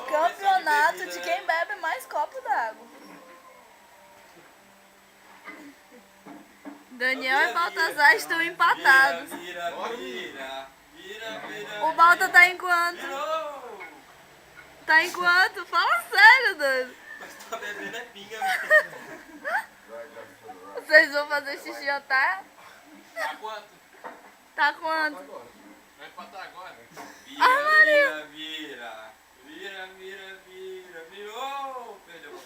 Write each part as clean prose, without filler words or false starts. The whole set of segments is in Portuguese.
Campeonato de quem bebe mais copo d'água. Daniel e Baltazar estão empatados. O Balta tá em quanto? Tá em quanto? Fala sério, doido. Tá bebendo é pinga, Vocês vão fazer xixi à tarde? Tá quanto? Tá quanto? Vai empatar agora? Virou! Perdeu.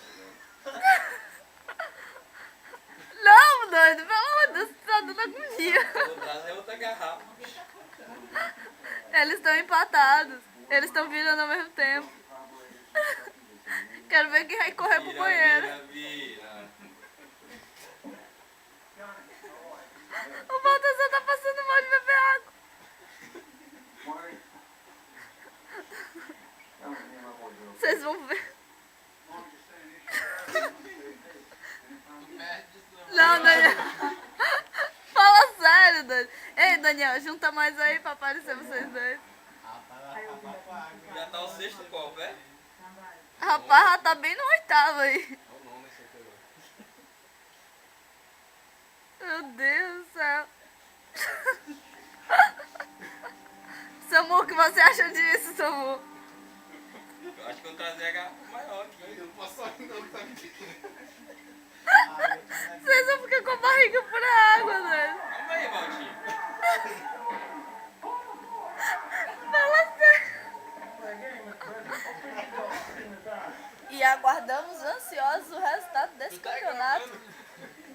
Não, doido, pelo amor de Deus, você tá dando agonia. Vou trazer outra garrafa. Eles estão empatados. Eles estão virando ao mesmo tempo. Quero ver quem vai correr pro banheiro. O Baltazar tá passando mal de beber água. Vocês vão ver. Não, Daniel. Fala sério, Daniel. Ei, Daniel, junta mais aí pra aparecer vocês dois. Já tá o sexto copo, é? Rapaz, já tá bem no oitavo aí. Meu Deus do céu. Samu, o que você acha disso, Samu? Eu acho que eu trazer a garrafa maior aqui. Eu não posso ainda, não tá me Vocês vão ficar com a barriga por água, né? Calma aí, Valtinho. Fala sério. E aguardamos ansiosos o resultado desse campeonato.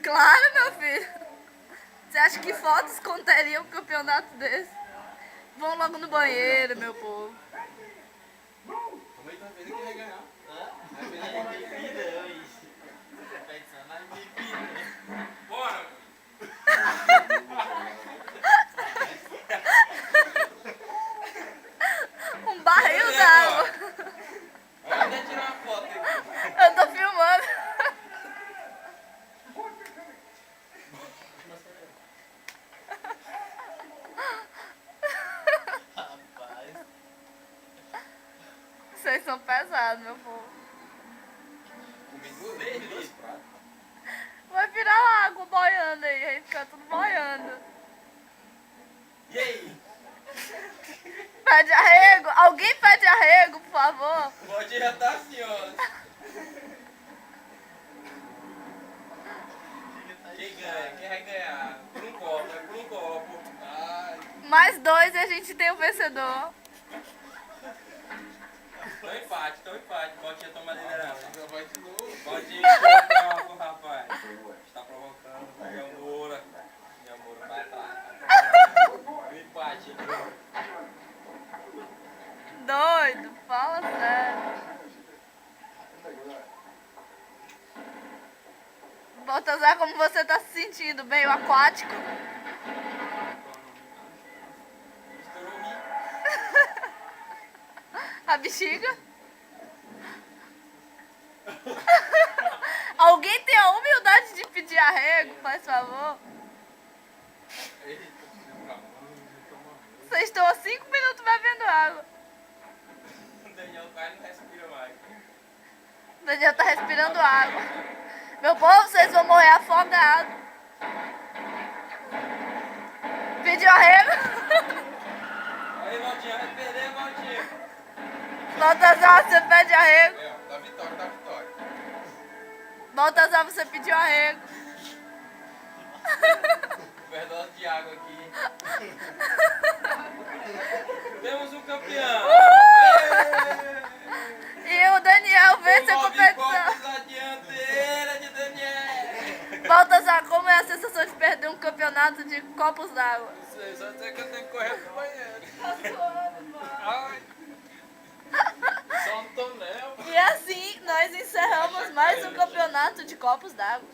Claro, meu filho. Você acha que fotos conteriam um campeonato desse? Vão logo no banheiro, meu povo. Como é que tá vendo que vai ganhar? Vai ganhar a bebida hoje. Tá pensando na bebida. Bora! Um barril d'água. Vamos até tirar uma foto aqui. Eu tô filmando. Rapaz. Vocês são pesados, meu povo. Comi dois pratos. Vai virar água boiando aí, vai ficar tudo boiando. E aí? Pede arrego? Alguém pede arrego, por favor? Pode já tá assim, ó. Quem ganha? Quem vai ganhar? Por um copo, é por um copo. Ai. Mais dois e a gente tem o vencedor. Então empate. Valtinho toma a liderança. Já vai de novo. Valtinho, toma, rapaz. Está provocando. Minha Moura vai atrás. O empate. Doido, fala sério. Baltazar, como você tá se sentindo? Meio aquático? Estourou o rim. A bexiga? Alguém tem a humildade de pedir arrego, faz favor? Vocês estão há 5 minutos bebendo água. O Daniel quase não respira mais. O Daniel tá respirando água. Meu povo, vocês vão morrer afogados. Pediu arrego? Aí, Valtinho, vai perder, Valtinho. Baltazar, você pede arrego? É, da vitória. Baltazar, você pediu arrego. Overdose de água aqui. Temos um campeão. E o Daniel vence a competição. Na dianteira de Daniel. Baltazar, como é a sensação de perder um campeonato de copos d'água? Não sei, só sei que eu tenho que correr pro banheiro. Tá suando, mano. Ai. Só um tonel. E assim nós encerramos mais um campeonato de copos d'água.